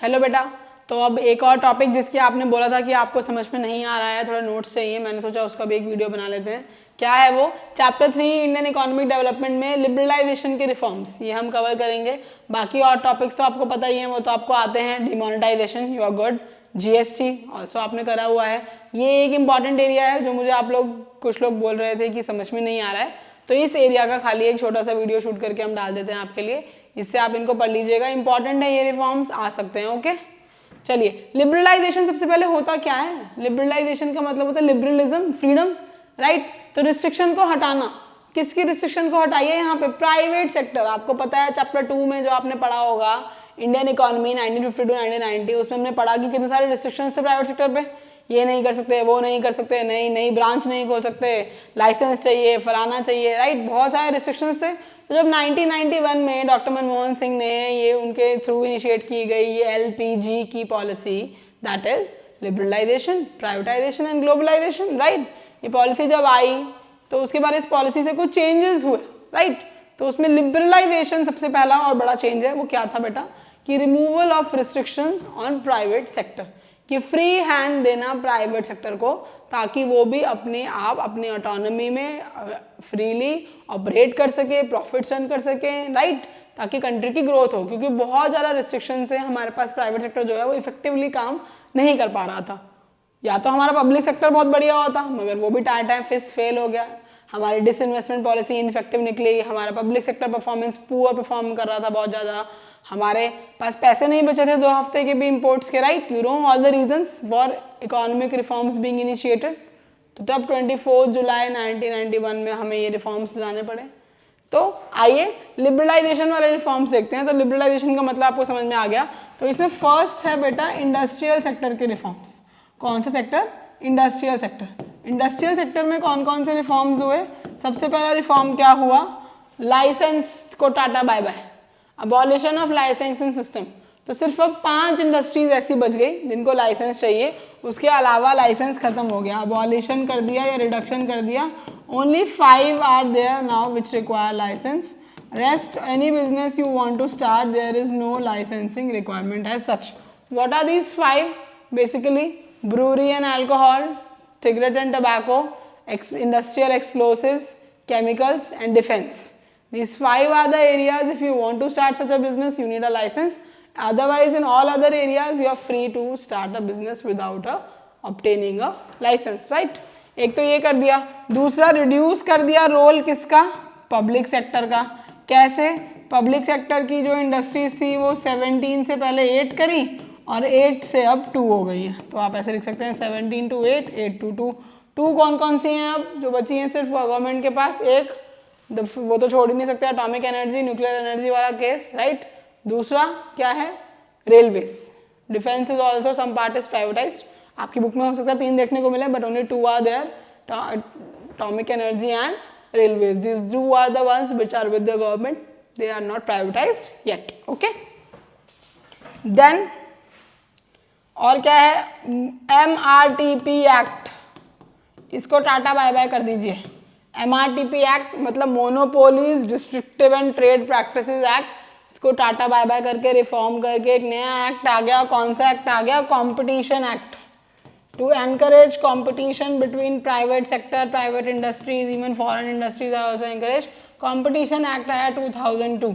Hello बेटा। तो अब एक और टॉपिक जिसकी आपने बोला था कि आपको समझ में नहीं आ रहा है, थोड़ा नोट्स चाहिए, मैंने सोचा उसका भी एक वीडियो बना लेते हैं। क्या है वो? चैप्टर 3 इंडियन इकोनॉमिक डेवलपमेंट में लिबरलाइजेशन के रिफॉर्म्स, ये हम कवर करेंगे। बाकी और टॉपिक्स तो आपको पता ही है, वो तो आपको आते हैं। Demonetisation, you are good. GST also आपने करा हुआ है। ये एक इंपॉर्टेंट एरिया है जो मुझे आप लोग कुछ लोग बोल रहे थे कि समझ में नहीं आ रहा है, तो इस एरिया का खाली एक छोटा सा वीडियो शूट करके हम डाल देते हैं आपके लिए। इससे आप इनको पढ़ लीजिएगा, इंपॉर्टेंट है, ये रिफॉर्म्स आ सकते हैं। ओके चलिए, लिबरलाइजेशन सबसे पहले होता क्या है? लिबरलाइजेशन का मतलब होता है लिबरलिज्म, फ्रीडम, राइट। तो रिस्ट्रिक्शन को हटाना। किसकी रिस्ट्रिक्शन को हटाइए? यहाँ पे प्राइवेट सेक्टर। आपको पता है चैप्टर 2 में जो आपने पढ़ा होगा इंडियन इकोनॉमी 1952-1990, उसमें हमने पढ़ा कि कितने सारे रिस्ट्रिक्शंस थे प्राइवेट सेक्टर पे। ये नहीं कर सकते, वो नहीं कर सकते, नई ब्रांच नहीं खोल सकते, लाइसेंस चाहिए, फलाना चाहिए, राइट। बहुत सारे रिस्ट्रिक्शंस थे। तो जब 1991 में डॉक्टर मनमोहन सिंह ने ये उनके थ्रू इनिशिएट की गई ये एलपीजी की policy, that is liberalisation, privatisation and globalisation, right. ये पॉलिसी जब आई तो उसके बाद इस पॉलिसी से कुछ चेंजेस हुए, राइट। तो उसमें लिबरलाइजेशन सबसे पहला और बड़ा चेंज है। वो क्या था बेटा? कि removal of restrictions on private sector, कि फ्री हैंड देना प्राइवेट सेक्टर को, ताकि वो भी अपने आप अपने ऑटोनॉमी में फ्रीली ऑपरेट कर सके, प्रॉफिट्स अर्न कर सके, राइट, ताकि कंट्री की ग्रोथ हो। क्योंकि बहुत ज़्यादा रिस्ट्रिक्शन से हमारे पास प्राइवेट सेक्टर जो है वो इफेक्टिवली काम नहीं कर पा रहा था। या तो हमारा पब्लिक सेक्टर बहुत बढ़िया होता, मगर वो भी टाइम फेल हो गया। हमारी डिसइन्वेस्टमेंट पॉलिसी इनफेक्टिव निकली, हमारा public sector performance poor perform कर रहा था बहुत ज़्यादा, हमारे पास पैसे नहीं बचे थे 2 हफ्ते के भी इम्पोर्ट्स के, right. You know all the reasons for economic reforms being initiated. तो तब 24 जुलाई 1991 में हमें ये रिफॉर्म्स लाने पड़े। तो आइए लिबरलाइजेशन वाले रिफॉर्म्स देखते हैं। तो लिबरलाइजेशन का मतलब आपको समझ में आ गया। तो इसमें फर्स्ट है बेटा इंडस्ट्रियल सेक्टर के रिफॉर्म्स। कौन सा sector? Industrial sector. Industrial sector में कौन कौन से रिफॉर्म्स हुए? सबसे पहला रिफॉर्म क्या हुआ? लाइसेंस को tata bye bye, abolition of licensing system. तो सिर्फ अब 5 इंडस्ट्रीज ऐसी बच गई जिनको लाइसेंस चाहिए, उसके अलावा लाइसेंस खत्म हो गया, अबॉलिशन कर दिया या रिडक्शन कर दिया। Only 5 are there now which require licence. Rest any business you want to start there is no licensing requirement as such. What are these 5? Basically brewery and alcohol, cigarette and tobacco, industrial explosives, chemicals and defense. These 5 are the areas if you want to start such a business you need a license. Otherwise in all other areas you are free to start a business without obtaining a license, right? एक तो ये कर दिया। दूसरा reduce कर दिया role किसका? Public sector का। कैसे? पब्लिक सेक्टर की जो इंडस्ट्रीज थी वो 17 से पहले 8 करी और 8 से अब 2 हो गई है। तो आप ऐसे लिख सकते हैं 17 to 8, 8 to 2। 2 कौन कौन सी हैं अब जो बची हैं सिर्फ गवर्नमेंट के पास? एक वो तो छोड़ ही नहीं सकते, एटॉमिक एनर्जी, न्यूक्लियर एनर्जी वाला केस, राइट। दूसरा क्या है? Railways. Defence is also some part is privatised. आपकी बुक में हो सकता है 3 देखने को मिले, but only 2 are there, atomic energy and railways. These 2 are the ones which are with the government, they are not privatized yet, okay? Then और क्या है? MRTP एक्ट, इसको टाटा बाय बाय कर दीजिए। MRTP एक्ट मतलब monopolies डिस्ट्रिक्टिव and trade practices act, इसको Tata bye bye करके reform करके एक नया एक्ट आ गया। कौन सा एक्ट आ गया? Competition act, to encourage competition between private sector, private industries, even foreign industries are also encourage. Competition act आया 2002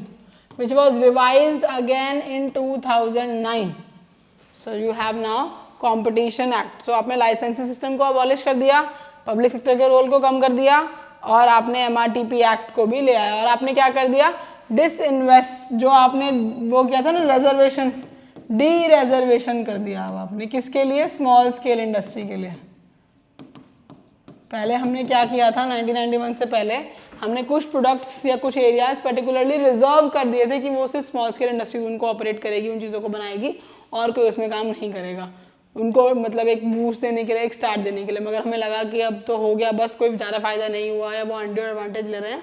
which was revised again in 2009। So you have now competition act. So आपने licensing system को abolish कर दिया, public sector के role को कम कर दिया, और आपने MRTP एक्ट को भी ले आया। और आपने क्या कर दिया? डिसइन्वेस्ट, जो आपने वो किया था ना रिजर्वेशन, डी रेजर्वेशन कर दिया। अब आपने किसके लिए? स्मॉल स्केल इंडस्ट्री के लिए। पहले हमने क्या किया था? 1991 से पहले हमने कुछ प्रोडक्ट्स या कुछ एरियाज पर्टिकुलरली रिजर्व कर दिए थे कि वो सिर्फ स्मॉल स्केल इंडस्ट्री उनको ऑपरेट करेगी, उन चीज़ों को बनाएगी, और कोई उसमें काम नहीं करेगा। उनको मतलब एक बूस्ट देने के लिए, एक स्टार्ट देने के लिए। मगर हमें लगा कि अब तो हो गया बस, कोई ज़्यादा फायदा नहीं हुआ या वो अनड्यू एडवांटेज ले रहे हैं,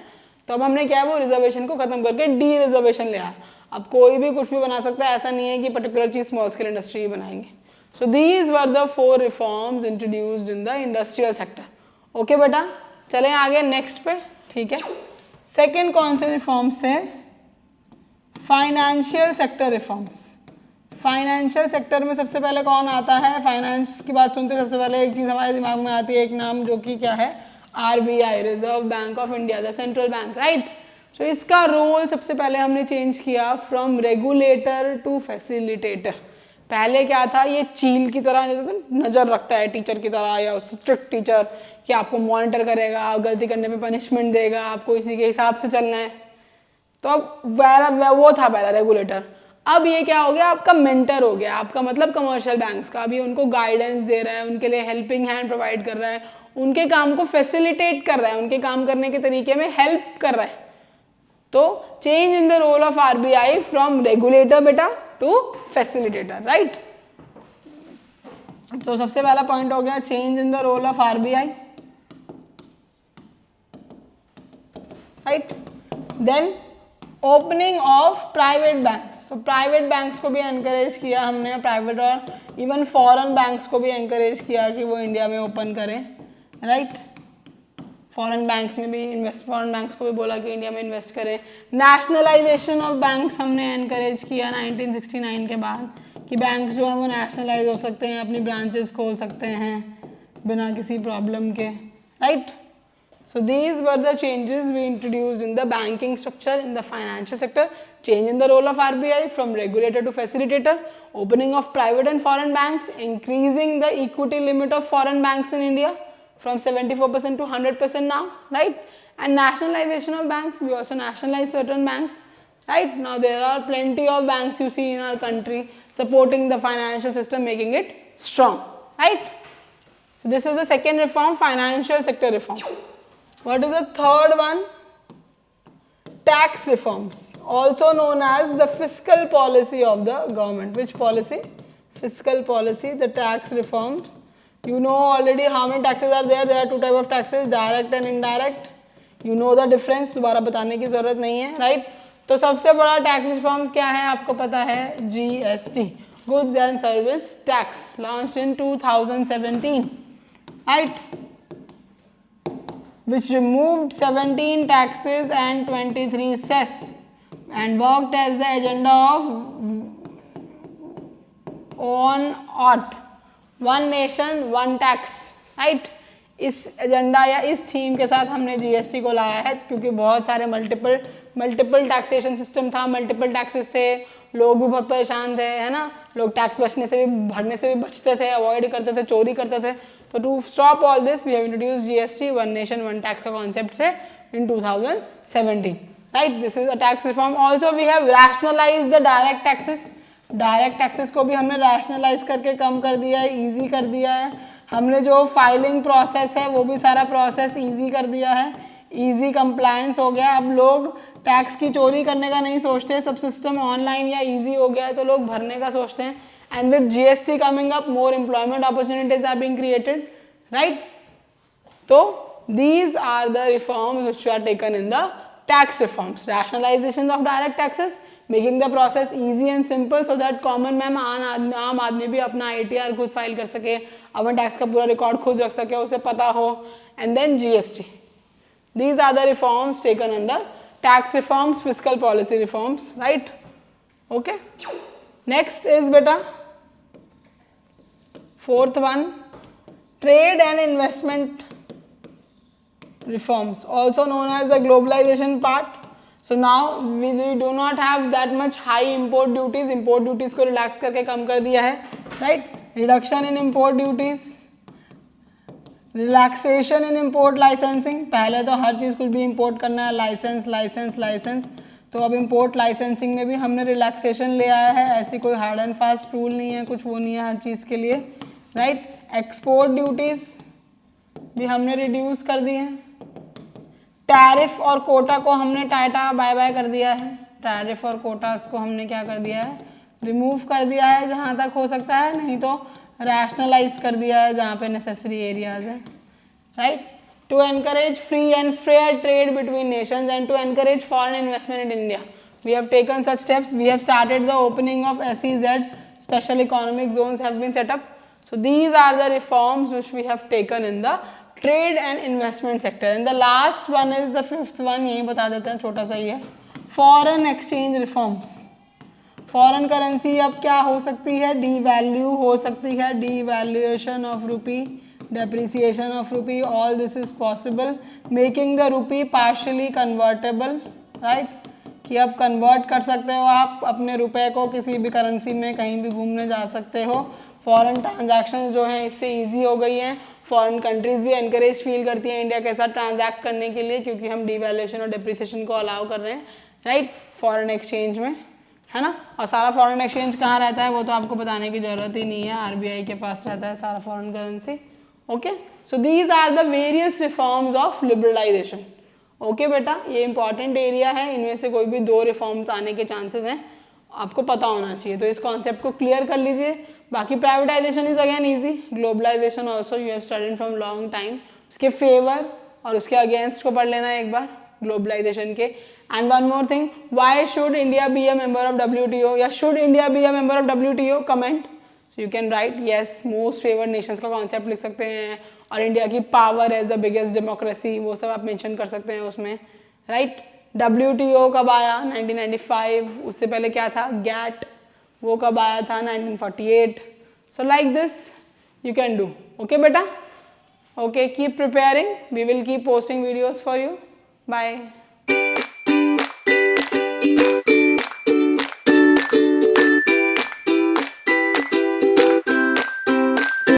तो अब हमने क्या है वो रिजर्वेशन को खत्म करके डी रिजर्वेशन ले आया। अब कोई भी कुछ भी बना सकता है, ऐसा नहीं है कि पर्टिकुलर चीज़ स्मॉल स्केल इंडस्ट्री ही बनाएंगे। So these were the 4 reforms introduced in the industrial sector. Okay बेटा, चलें आगे नेक्स्ट पे, ठीक है। सेकेंड कौन से रिफॉर्म्स है? Financial sector reforms. Financial sector में सबसे पहले कौन आता है? फाइनेंस की बात सुनते सबसे पहले एक चीज हमारे दिमाग में आती है, एक नाम, जो कि क्या है? RBI, reserve bank of India, the central bank, right. So इसका रोल सबसे पहले हमने चेंज किया फ्रॉम रेगुलेटर टू फैसिलिटेटर। पहले क्या था, ये चील की तरह नजर रखता है टीचर की तरह, या स्ट्रिक्ट टीचर कि आपको मॉनिटर करेगा, गलती करने पे पनिशमेंट देगा, आपको इसी के हिसाब से चलना है। तो अब वो था पहला रेगुलेटर। अब ये क्या हो गया, आपका मेंटर हो गया, आपका मतलब कमर्शियल बैंक्स का। अभी उनको गाइडेंस दे रहा है, उनके लिए हेल्पिंग हैंड प्रोवाइड कर रहा है, उनके काम को फैसिलिटेट कर रहा है, उनके काम करने के तरीके में हेल्प कर रहा है। तो change in the role of RBI from regulator बेटा टू फैसिलिटेटर, राइट। तो सबसे पहला पॉइंट हो गया change in the role of RBI, right. Then opening of private banks. तो प्राइवेट बैंक्स को भी एनकरेज किया हमने, प्राइवेट और इवन फॉरेन बैंक्स को भी एनकरेज किया कि वो इंडिया में ओपन करें, राइट। फॉरेन बैंक्स में भी फॉरेन बैंक्स को भी बोला कि इंडिया में इन्वेस्ट करें। नेशनलाइजेशन ऑफ बैंक्स हमने एनकरेज किया 1969 के बाद, कि बैंक्स जो है वो नेशनलाइज हो सकते हैं, अपनी ब्रांचेस खोल सकते हैं बिना किसी प्रॉब्लम के, right. So these were the changes we introduced in the banking structure in the financial sector. Change in the role of RBI from regulator to facilitator, opening of private and foreign banks, increasing the equity limit of foreign banks in India from 74% to 100% now, right? And nationalization of banks, we also nationalize certain banks, right? Now there are plenty of banks you see in our country supporting the financial system, making it strong, right? So this is the second reform, financial sector reform. What is the third one? Tax reforms, also known as the fiscal policy of the government. Which policy? Fiscal policy, the tax reforms. You know already how many taxes are there. There are two types of taxes, direct and indirect. You know the difference, दोबारा बताने की जरूरत नहीं है, right? तो सबसे बड़ा tax reforms क्या है आपको पता है? GST, Goods and Service Tax, launched in 2017, right? Which removed 17 taxes and 23 cess and worked as the agenda of one nation one tax, right? इस एजेंडा या इस थीम के साथ हमने जीएसटी को लाया है, क्योंकि बहुत सारे मल्टीपल टैक्सेशन सिस्टम था, मल्टीपल टैक्सेस थे, लोग भी बहुत परेशान थे, है ना। लोग टैक्स भरने से भी बचते थे, अवॉइड करते थे, चोरी करते थे। तो to stop all this we have introduced GST, one nation one tax का कॉन्सेप्ट से in 2017, right. This is a tax reform. Also we have rationalise the direct taxes. Direct taxes को भी हमने रैशनलाइज करके कम कर दिया है, ईजी कर दिया है। हमने जो फाइलिंग प्रोसेस है वो भी सारा प्रोसेस ईजी कर दिया है, ईजी कंप्लायंस हो गया। अब लोग टैक्स की चोरी करने का नहीं सोचते, सब सिस्टम ऑनलाइन या ईजी हो गया है, तो लोग भरने का सोचते हैं। And with GST coming up, more employment opportunities are being created, right. तो these are the reforms which are taken in the tax reforms. Rationalization of direct taxes, making the process easy and simple so that common man आम आदमी भी अपना ITR खुद file कर सके, अपने tax का पूरा रिकॉर्ड खुद रख सके, उसे पता हो। And then GST. These are the reforms taken under tax reforms, fiscal policy reforms, right? Okay. Next is beta fourth one, trade and investment reforms, also known as the globalization part. So now we do not have that much high import duties. Import duties को relax करके कम कर दिया है, right? Reduction in import duties, relaxation in import licensing. पहले तो हर चीज़ कुछ भी import करना है, लाइसेंस, तो अब import licensing में भी हमने relaxation ले आया है। ऐसी कोई hard and fast rule नहीं है, कुछ वो नहीं है हर चीज़ के लिए, right? Export duties भी हमने reduce कर दी है। टैरिफ और कोटा को हमने टाटा बाय बाय कर दिया है। टैरिफ और कोटास को हमने क्या कर दिया है? रिमूव कर दिया है जहाँ तक हो सकता है, नहीं तो रैशनलाइज कर दिया है जहाँ पे नेसेसरी एरियाज है, right. To encourage free and fair trade between nations and to encourage foreign investment in India, we have taken such steps. We have started the opening of SEZ, special economic zones have been set up. So these are the reforms which we have taken in the trade and investment sector. And the last one is the fifth one, यही बता देते हैं, छोटा सा ही है, foreign exchange reforms. Foreign currency अब क्या हो सकती है, डीवैल्यू हो सकती है, डीवैल्यूएशन ऑफ रूपी, डेप्रिसिएशन ऑफ रूपी, all this is possible, making the rupee partially convertible, right, कि अब कन्वर्ट कर सकते हो आप अपने रुपए को किसी भी करेंसी में, कहीं भी घूमने जा सकते हो। फॉरेन ट्रांजैक्शन जो हैं इससे इजी हो गई हैं, फॉरेन कंट्रीज भी एनकरेज फील करती हैं इंडिया के साथ ट्रांजैक्ट करने के लिए, क्योंकि हम डिवैल्यूएशन और डिप्रिसिएशन को अलाउ कर रहे हैं, राइट, फॉरेन एक्सचेंज में, है ना। और सारा फॉरेन एक्सचेंज कहाँ रहता है वो तो आपको बताने की जरूरत ही नहीं है, आरबीआई के पास रहता है सारा foreign currency. Okay, so these are the various reforms of liberalisation. Okay बेटा, ये इंपॉर्टेंट एरिया है, इनमें से कोई भी 2 रिफॉर्म्स आने के चांसेस हैं, आपको पता होना चाहिए, तो इस कॉन्सेप्ट को क्लियर कर लीजिए। बाकी privatisation is again easy, globalisation also you have studied from long time, उसके फेवर और उसके अगेंस्ट को पढ़ लेना एक बार ग्लोबलाइजेशन के। And one more thing, why should India be a member of WTO, या should India be a member of WTO, comment, so you can write yes, most favoured nations का कॉन्सेप्ट लिख सकते हैं, और इंडिया की power as the biggest democracy, वो सब आप मेंशन कर सकते हैं उसमें, राइट। WTO कब आया, 1995, उससे पहले क्या था, गैट, वो कब आया था, 1948। So like this you can do. Okay बेटा, okay, keep preparing, we will keep posting videos for you, bye.